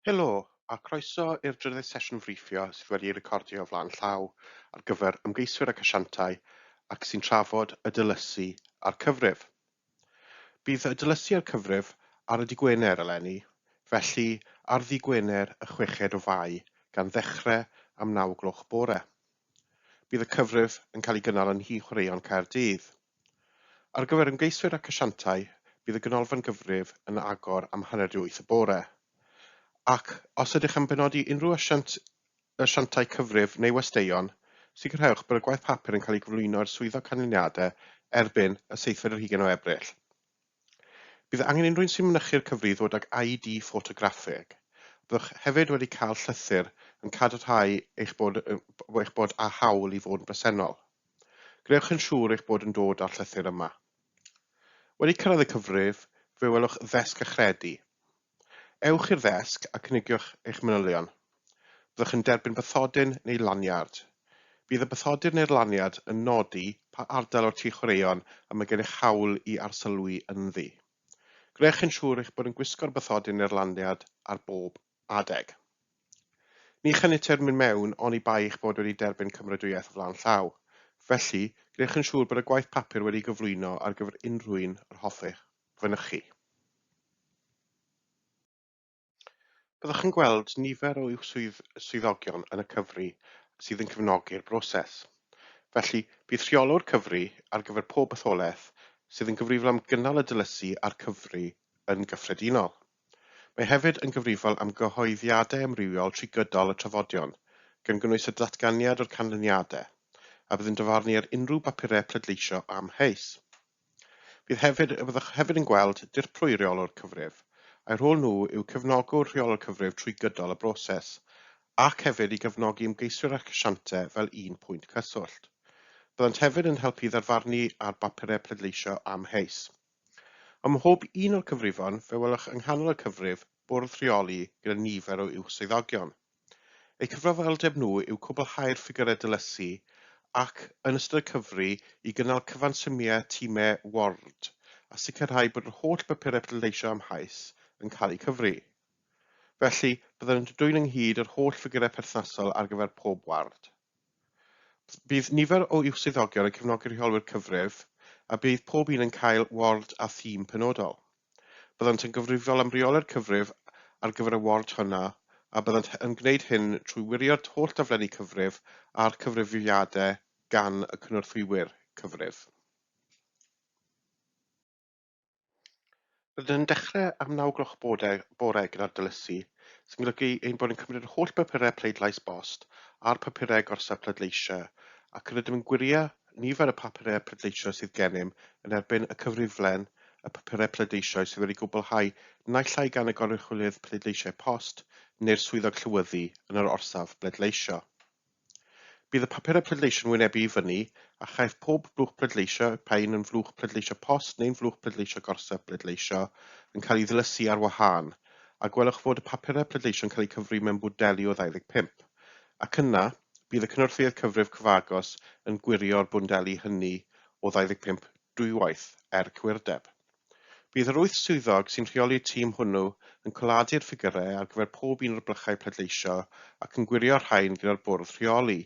Helo, a croeso i'r drydydd sesiwn frifio sydd wedi'i recordio o flaen llaw ar gyfer ymgeiswyr ac asiantau ac sy'n trafod y Dilysu a'r cyfrif. Bydd y Dilysu a'r cyfrif ar y dydd Gwener eleni, felly ar ddydd Gwener y 6 o Fai gan ddechrau am 9 gloch bore. Bydd y cyfrif yn cael ei gynnal yn Nhŷ Chwaraeon Caerdydd. Ar gyfer ymgeiswyr ac asiantau, bydd y ganolfan gyfrif yn agor am 7:30 y bore. Ac os ydych yn benodi unrhyw asiantau cyfrif neu westeion, sicrhewch bod y gwaith papur yn cael ei gyflwyno i'r swyddog canlyniadau erbyn y 7 o Ebrill. Bydd angen unrhyw un sy'n mynychu'r cyfrif ddod ag ID ffotograffig. Byddwch hefyd wedi cael llythyr yn cadarnhau eich bod â hawl i fod yn bresennol. Gnewch yn siŵr eich bod yn dod â'r llythyr yma. Wedi cyrraedd y cyfrif, fe welwch ddesg achredu. Ewch i'r ddesg a cynigiwch eich manylion. Byddwch yn derbyn bathodyn neu lanyard. Bydd y bathodyn neu'r lanyard yn nodi pa ardal o'r tŷ chwaraeon a mae gennych hawl i arsylwi ynddi. Gnewch yn siŵr eich bod yn gwisgo'r bathodyn neu'r lanyard ar bob adeg. Ni chynnyter mynd mewn ond i bai eich bod wedi derbyn cymeradwyaeth o flaen llaw. Felly, gnewch yn siŵr bod y gwaith papur wedi gyflwyno ar gyfer unrhyw un yr hoffech fynychu. Byddwch yn gweld nifer o swyddogion yn y cyfri sydd yn cefnogi'r broses. Felly, bydd rheolwr cyfri ar gyfer pob etholaeth sydd yn gyfrifol am gynnal y Dilysu a'r cyfri yn gyffredinol. Mae hefyd yn gyfrifol am gyhoeddiadau amrywiol trwy gydol y trafodion, gan gynnwys y datganiad o'r canlyniadau, a bydd yn dyfarnu ar unrhyw bapurau pleidleisio amheus. Byddwch hefyd yn gweld dirprwy reolwr cyfrif, a'i rhôl nhw yw cefnogwr rheolwr cyfrif trwy gydol y broses, ac hefyd i gefnogi ymgeiswyr ac asiantau fel un pwynt cyswllt. Byddant hefyd yn helpu ddarfarnu ar bapurau pleidleisio amheus. Ym mhob un o'r cyfrifon, fe welwch yng nghanol y cyfrif bwrdd rheoli gyda nifer o swyddogion. Eu cyfrifoldeb nhw yw cwblhau'r ffigurau Dilysu ac yn ystod y cyfri i gynnal cyfansymiau timau ward a sicrhau bod yr holl bapurau pleidleisio amheus yn cael eu cyfri. Felly, byddwn yn dwyn ynghyd yr holl ffigurau perthnasol ar gyfer pob ward. Bydd nifer o swyddogion yn cefnogi rheolwyr cyfrif, a bydd pob un yn cael ward a thîm penodol. Byddant yn gyfrifol am reolau'r cyfrif ar gyfer y ward hwnna, a byddant yn gwneud hyn trwy wirio'r holl daflenni cyfrif a'r cyfrifiadau gan y cynorthwywyr cyfrif. Byddwn yn dechrau am 9 gloch bore gyda'r Dilysu, sy'n golygu ein bod yn cymryd yr holl bapurau pleidlais bost a'r papurau gorsaf pleidleisio, ac rydym yn gwirio nifer y papurau pleidleisio sydd gennym yn erbyn y cyfriflen y papurau pleidleisio sydd wedi gwblhau naill ai gan y goruchwylydd pleidleisiau post neu'r swyddog llywyddi yn yr orsaf pleidleisio. Bydd y papurau pleidleisio yn wynebu i fyny a chaiff pob blwch pleidleisio, pain yn flwch pleidleisio post neu'n flwch pleidleisio gorsaf pleidleisio, yn cael ei ddilysu ar wahân, a gwelwch fod y papurau pleidleisio yn cael ei cyfri mewn bwdeli o 25. Ac yna, bydd y cynorthwydd cyfrif cyfagos yn gwirio'r bwndeli hynny o 25 dwywaith cwirdeb. Bydd yr 8 swyddog sy'n rheoli'r tîm hwnnw yn coladu'r ffigurau ar gyfer pob un o'r blychau pleidleisio ac yn gwirio'r rhain gyda'r bwrdd rheoli,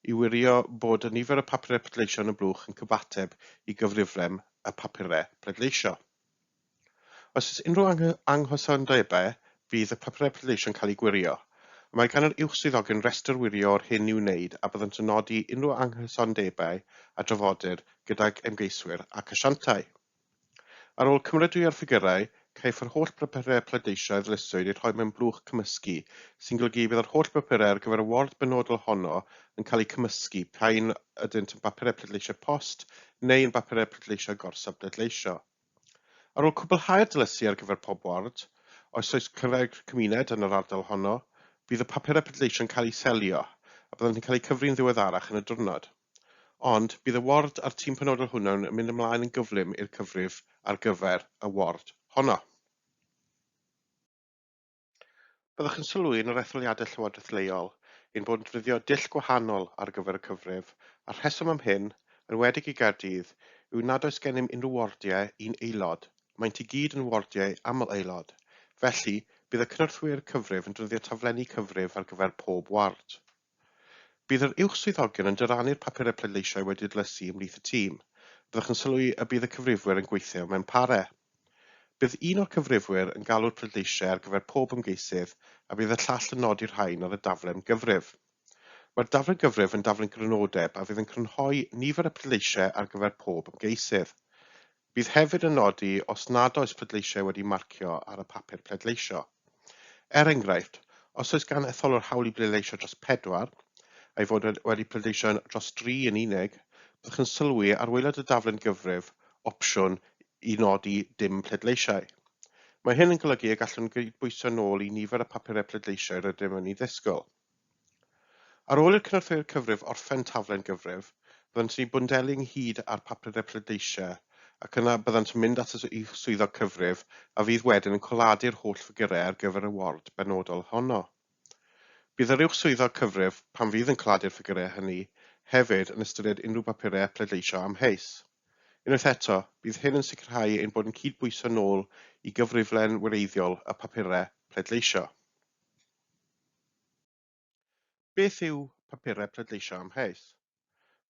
i wirio bod y nifer y papurau pleidleisio yn y blwch yn cyfateb i gyfriflem y papurau pleidleisio. Os oes unrhyw anghysondebau, bydd y papurau pleidleisio yn cael ei gwirio. Mae gan yr swyddogion restr wirio o'r hyn i'w wneud a byddant yn nodi unrhyw anghysondebau a drafodir gydag ymgeiswyr ac asiantau. Ar ôl cymeradwyo'r ffigurau, caiff yr holl bapurau pleidleisio a ddilyswyd eu rhoi mewn blwch cymysgu, sy'n golygu bydd yr holl bapurau ar gyfer y ward benodol honno yn cael eu cymysgu pain ydynt yn bapurau pleidleisio post neu yn bapurau pleidleisio gorsaf pleidleisio. Ar ôl cwblhau'r dilysu ar gyfer pob ward, os oes cyfreg cymuned yn yr ardal honno, bydd y papurau pleidleisio yn cael eu selio a byddant yn cael eu cyfri'n ddiweddarach yn y diwrnod. Ond bydd y ward a'r tîm penodol hwnnw yn mynd ymlaen yn gyflym i'r cyfrif ar gyfer y ward honno. Byddwch yn sylwi yn yr etholiadau llywodraeth leol ein bod yn defnyddio dull gwahanol ar gyfer y cyfrif, a'r rheswm am hyn, yn wedig i Gaerdydd, yw nad oes gennym unrhyw wardiau un aelod, maent i gyd yn wardiau aml aelod. Felly, bydd y cynorthwyr cyfrif yn defnyddio taflenni cyfrif ar gyfer pob ward. Bydd yr uwch swyddogion yn dyrannu'r papurau pleidleisiau wedi dilysu ymhlith y tîm. Byddwch yn sylwi y bydd y cyfrifwyr yn gweithio mewn pare. Bydd un o'r cyfrifwyr yn galw'r pleidleisiau ar gyfer pob ymgeisydd a bydd y llall yn nodi'r rhain ar y daflen gyfrif. Mae'r daflen gyfrif yn daflen grynodeb a fydd yn crynhoi nifer y pleidleisiau ar gyfer pob ymgeisydd. Bydd hefyd yn nodi os nad oes pleidleisiau wedi marcio ar y papur pleidleisio. Enghraifft, os oes gan etholwr hawl i bleidleisio dros 4, a'i fod wedi pleidleisio dros 3 yn unig, byddwch yn sylwi ar waelod y daflen gyfrif opsiwn i nodi dim pleidleisiau. Mae hyn yn golygu y gallwn gydbwyso nôl i nifer y papurau pleidleisiau rydym yn ei ddisgwyl. Ar ôl i'r cynorthwyr cyfrif orffen taflen gyfrif, byddant yn ei bwndelu ynghyd ar papurau pleidleisiau ac yna byddant yn mynd at y swyddog cyfrif a fydd wedyn yn coladu'r holl ffigurau ar gyfer y ward benodol honno. Bydd yr uwch swyddog cyfrif, pan fydd yn coladu'r ffigurau hynny, hefyd yn ystyried unrhyw bapurau pleidleisio amheus. Unwaith eto, bydd hyn yn sicrhau ein bod yn cydbwyso nôl i gyfriflen wreiddiol y papurau pleidleisio. Beth yw papurau pleidleisio amheus?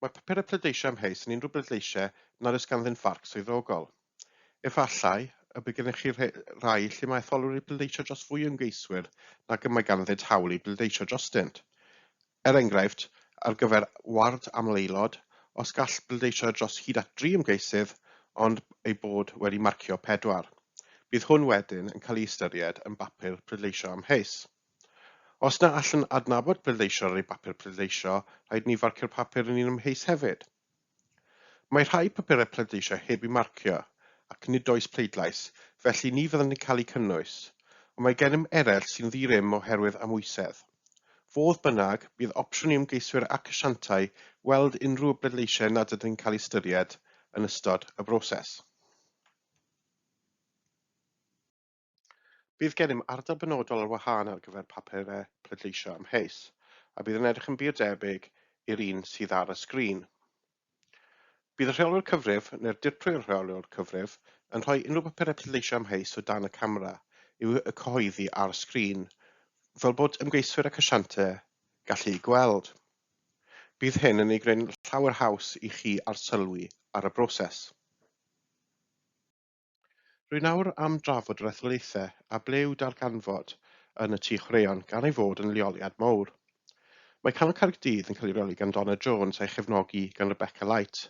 Mae papurau pleidleisio amheus yn unrhyw pleidleisiau nad oes ganddynt farc swyddogol. Efallai, y bydd gennych chi rai lle mae etholwyr i bleidleisio dros fwy o ymgeiswyr nag y mae ganddynt hawl i bleidleisio drostynt. Enghraifft, ar gyfer ward aml aelod, os gall bleidleisio dros hyd at 3 ymgeisydd, ond ei bod wedi marcio 4. Bydd hwn wedyn yn cael ei ystyried yn bapur pleidleisio amheus. Os na allan adnabod pleidleisio ar ei bapur pleidleisio, rhaid ni farcio'r papur yn un amheus hefyd. Mae rhai papurau pleidleisio heb eu marcio, ac nid oes pleidlais, felly ni fydden nhw'n cael eu cynnwys, ond mae gennym eraill sy'n ddirym oherwydd amwysedd. Fodd bynnag, bydd opsiwn i ymgeiswyr ac asiantau weld unrhyw bleidleisiau nad ydyn cael eu ystyried yn ystod y broses. Bydd gennym ardal benodol ar wahân ar gyfer papurau pleidleisio amheus, a bydd yn edrych yn biodebyg i'r un sydd ar y sgrin. Bydd y rheolwr cyfrif neu'r dirprwy'r rheolwr cyfrif yn rhoi unrhyw bapurau pleidleisio amheus o dan y camera i'w cyhoeddi ar y sgrin, fel bod ymgeiswyr ac asiantau gallu gweld. Bydd hyn yn ei greu'n llawer haws i chi arsylwi ar y broses. Rwy nawr am drafod yr etholaethau a ble yw darganfod yn y tŷ chwaraeon gan ei fod yn leoliad mawr. Mae Canol Caerdydd yn cael ei reoli gan Donna Jones a'i chefnogi gan Rebecca Light,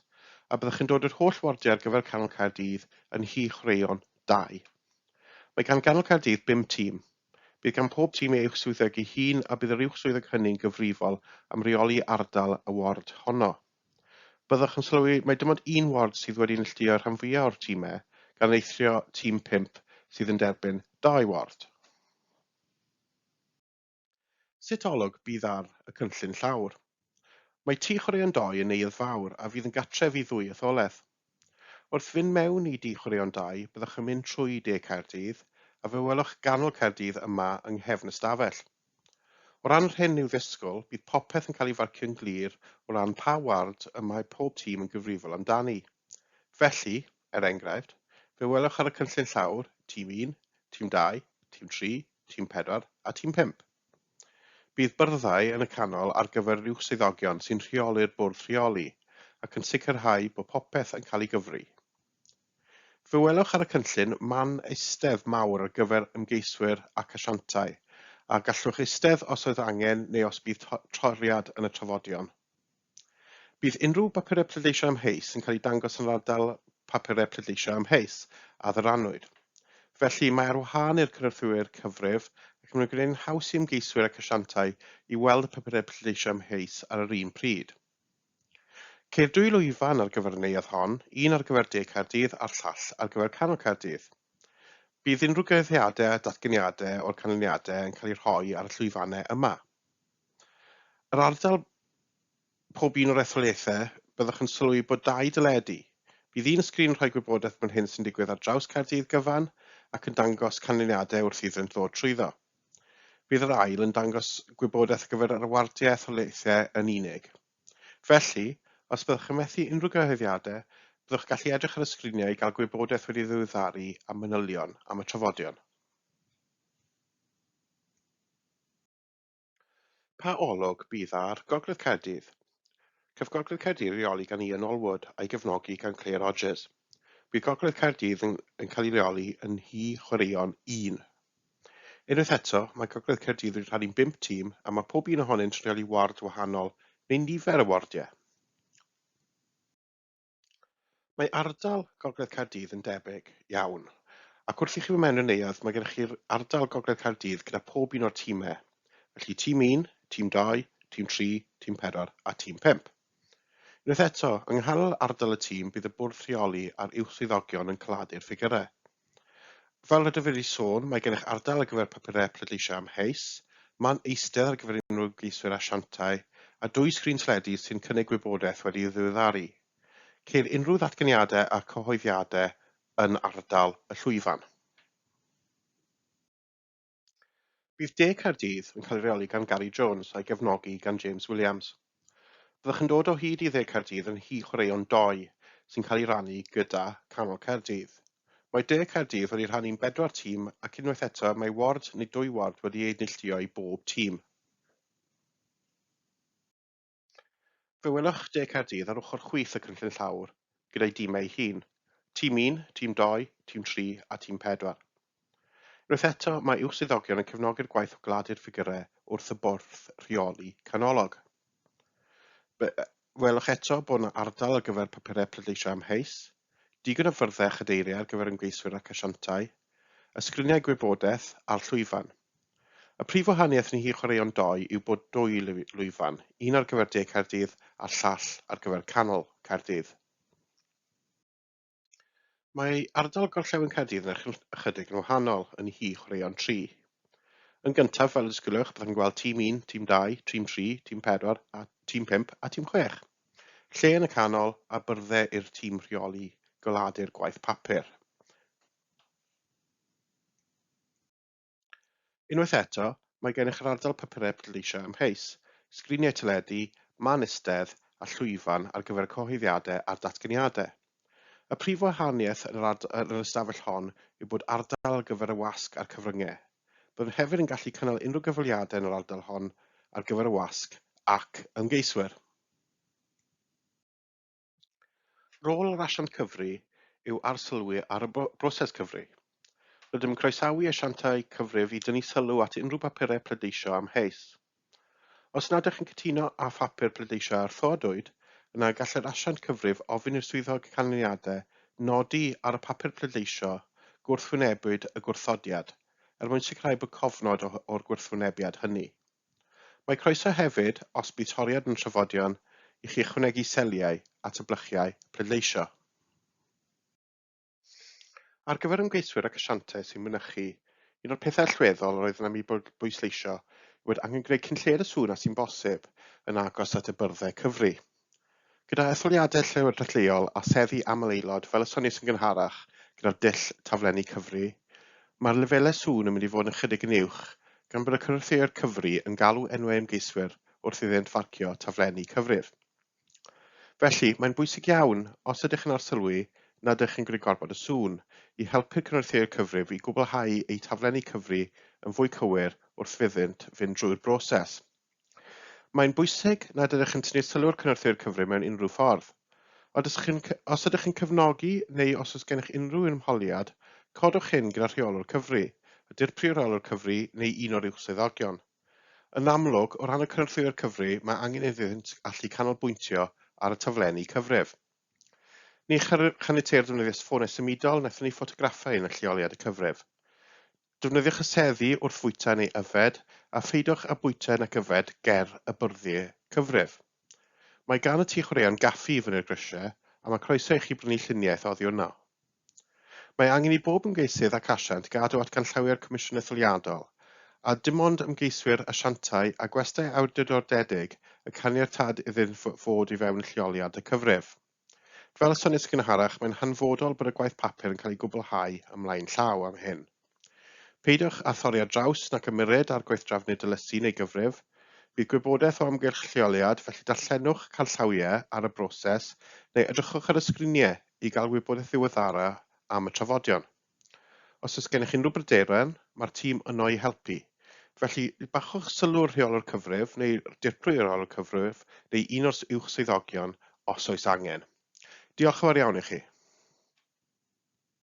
a byddwch yn dod yr holl wardiau ar gyfer Canol Caerdydd yn nhŷ chwaraeon 2. Mae gan Canol Caerdydd 5 tîm. Bydd gan pob tîm ei uwchswyddog ei hun a bydd yr uwchswyddog hynny'n gyfrifol am reoli ardal y ward honno. Byddwch yn sylwi mae dim ond un ward sydd wedi neilltuo rhan fwyaf o'r tîmau, gan eithrio tîm 5 sydd yn derbyn 2 ward. Sut olwg bydd ar y cynllun llawr? Mae tŷ chwaraeon 2 yn neuadd fawr a fydd yn gartref i 2 etholedd. Wrth fynd mewn i tŷ chwaraeon 2, byddwch yn mynd trwy de Caerdydd a fe welwch ganol Caerdydd yma yng nghefn y stafell. O ran yr hyn i'w ddisgwyl, bydd popeth yn cael ei farcio'n glir o ran pa ward y mae pob tîm yn gyfrifol amdani. Felly, enghraifft, fe welwch ar y cynllun llawr tîm 1, tîm 2, tîm 3, tîm 4 a tîm 5. Bydd byrddau yn y canol ar gyfer yr uwchswyddogion sy'n rheoli'r bwrdd rheoli ac yn sicrhau bod popeth yn cael ei gyfri. Fe welwch ar y cynllun man eistedd mawr ar gyfer ymgeiswyr ac asiantau, a gallwch eistedd os oedd angen neu os bydd toriad yn y trafodion. Bydd unrhyw bapurau pleidleisio amheus yn cael ei dangos yn ardal papurau pleidleisio amheus a ddyranwyd. Felly mae ar wahân i'r cynorthwyr cyfrif ac mae'n gwneud haws i ymgeiswyr ac asiantau i weld y papurau pleidleisio amheus ar yr un pryd. Ceir 2 lwyfan ar gyfer y neuadd hon, un ar gyfer de Caerdydd a'r llall ar gyfer Canol Caerdydd. Bydd unrhyw gyhoeddiadau a datganiadau o'r canlyniadau yn cael eu rhoi ar y llwyfannau yma. Yr ardal pob un o'r etholaethau byddwch yn sylwi bod 2 deledu. Bydd un sgrin rhoi gwybodaeth mewn hyn sy'n digwydd ar draws Caerdydd gyfan ac yn dangos canlyniadau wrth iddynt ddod trwyddo. Bydd yr ail yn dangos gwybodaeth ar gyfer yr wardiau etholaethau yn unig. Felly, os byddwch yn methu unrhyw gyhoeddiadau, byddwch gallu edrych ar y sgriniau i gael gwybodaeth wedi ddiweddaru am manylion am y trafodion. Pa olwg bydd ar Gogledd Caerdydd? Cef Gogledd Caerdydd reoli gan Ian Allwood a'i gefnogi gan Claire Rogers. Bydd Gogledd Caerdydd yn cael ei reoli yn Nhŷ Chwaraeon 1. Unwaith eto, mae Gogledd Caerdydd wedi rhannu'n 5 tîm a mae pob un ohonynt yn reoli ward wahanol neu nifer y wardiau. Mae ardal Gogledd Caerdydd yn debyg iawn, ac wrth i chi mewn yn neuadd mae gennych chi'r ardal Gogledd Caerdydd gyda pob un o'r tîmau, felly tîm 1, tîm 2, tîm 3, tîm 4 a tîm 5. Unwaith eto, yng nghanol ardal y tîm bydd y bwrdd rheoli a'r uwchswyddogion yn coladu'r ffigurau. Fel rydw i wedi sôn, mae gennych ardal ar gyfer papurau pleidleisio amheus, man eistedd ar gyfer unrhyw geiswyr asiantau, a 2 sgrin teledu sy'n cynnig gwybodaeth wedi ei ddiweddaru. Ceir unrhyw ddatganiadau a cyhoeddiadau yn ardal y llwyfan. Bydd De Caerdydd yn cael ei reoli gan Gary Jones a'i gefnogi gan James Williams. Byddwch yn dod o hyd i De Caerdydd yn Nhŷ Chwaraeon 2 sy'n cael ei rannu gyda Canol Caerdydd. Mae De Caerdydd wedi rhannu'n 4 tîm ac unwaith eto mae ward neu 2 ward wedi ei neilltuo i bob tîm. Fe welwch De Caerdydd ar ochr chwith y cynllun llawr, gyda'i dîmau hun. Tîm 1, tîm 2, tîm 3 a tîm 4. Unwaith eto, mae uwchswyddogion yn cefnogi'r gwaith o gladu'r ffigurau wrth y bwrdd rheoli canolog. Welwch eto bod yna ardal ar gyfer papurau pleidleisio amheus, digon o fyrddau chadeiriau ar gyfer ymgeiswyr ac asiantau, ysgriniau gwybodaeth a'r llwyfan. Y prif wahaniaeth yn Nhŷ Chwaraeon 2 yw bod 2 lwyfan, un ar gyfer De Caerdydd a'r llall ar gyfer Canol Caerdydd. Mae ardal Gorllewin Caerdydd yn ychydig yn wahanol yn Nhŷ Chwaraeon 3. Yn gyntaf, fel y disgwyliwch, byddwn yn gweld tîm 1, tîm 2, tîm 3, tîm 4, a tîm 5 a tîm 6. Lle yn y canol a byrddau i'r tîm rheoli goladu'r gwaith papur. Unwaith eto, mae gennych yr ardal papurau pleidleisio amheus, sgriniau teledu, man istedd a llwyfan ar gyfer cyhoeddiadau a'r datganiadau. Y prif wahaniaeth yn yr ystafell hon yw bod ardal ar gyfer y wasg a'r cyfryngau. Byddwn hefyd yn gallu cynnal unrhyw gyfweliadau yn yr ardal hon ar gyfer y wasg ac ymgeiswyr. Rôl yr asiant cyfri yw arsylwi ar y broses cyfri. Rydym yn croesawu asiantau cyfrif i dynnu sylw at unrhyw bapurau pleidleisio amheus. Os nad ydych chi'n cytuno â phapur pleidleisio ar ffodwyd, yna gall yr asiant cyfrif ofyn i'r swyddog canlyniadau nodi ar y papur pleidleisio gwrthwynebwyd y gwrthodiad, mwyn sicrhau bod cofnod o'r gwrthwynebiad hynny. Mae croeso hefyd, os bydd toriad yn trafodion, i chi ychwanegu seliau at y blychiau pleidleisio. Ar gyfer ymgeiswyr ac asiantau sy'n mynychu, un o'r pethau allweddol roedd yn am ei bwysleisio yw bod angen gwneud cynlleir y sŵn a sy'n bosib yn agos at y byrddau cyfri. Gyda etholiadau lleol a seddi aml aelod fel y sonius yn gynharach gyda'r dull taflenni cyfri, mae'r lefelau sŵn yn mynd i fod yn ychydig yn uwch gan bod y cynorthwyr cyfri yn galw enwau ymgeiswyr wrth iddynt farcio taflenni cyfrif. Felly, mae'n bwysig iawn, os ydych yn arsylwi, nad ydych yn gwneud gormod y sŵn, i helpu'r cynorthwyr cyfrif i gwblhau eu taflenni cyfri yn fwy cywir wrth fynd drwy'r broses. Mae'n bwysig nad ydych yn tynnu sylw'r cynorthwyr cyfrif mewn unrhyw ffordd. Os ydych yn cefnogi neu os oes gennych unrhyw ymholiad, codwch hyn gyda rheolwr cyfri, ydy'r priorolwr cyfri neu un o'r uwchswyddogion. Yn amlwg, o ran y cynorthwyr cyfri, mae angen iddynt allu canolbwyntio ar y taflenni cyfrif. Ni chaniateir defnyddio ffonau symudol na thynnu ffotograffau yn y lleoliad y cyfrif. Defnyddiwch y seddi wrth fwyta neu yfed a pheidiwch â bwyta nag yfed ger y byrddau cyfrif. Mae gan y tŷ chwaraeon gaffi i fyny'r grisiau a mae croeso i chi brynu lluniaeth oddi hwnna. Mae angen i bob ymgeisydd ac asiant gadw at ganllawiau'r Comisiwn Etholiadol a dim ond ymgeiswyr asiantau a gwestai awdurdodedig y caniatâd iddynt fod i fewn lleoliad y cyfrif. Fel y sonius gynharach, mae'n hanfodol bod y gwaith papur yn cael ei gwblhau ymlaen llaw am hyn. Peidiwch â thorri ar draws nac ymyrryd ar gweithdrafnu Dilysu neu gyfrif. Bydd gwybodaeth o amgylch lleoliad, felly darllenwch canllawiau ar y broses neu edrychwch ar y sgriniau i gael wybodaeth ddiweddara am y trafodion. Os oes gennych unrhyw bryderon, mae'r tîm yno i helpu. Felly, bachwch sylw'r rheolwr cyfrif neu dirprwy rheolwr cyfrif neu un o'r uwch swyddogion os oes angen. Diolch yn fawr iawn i chi.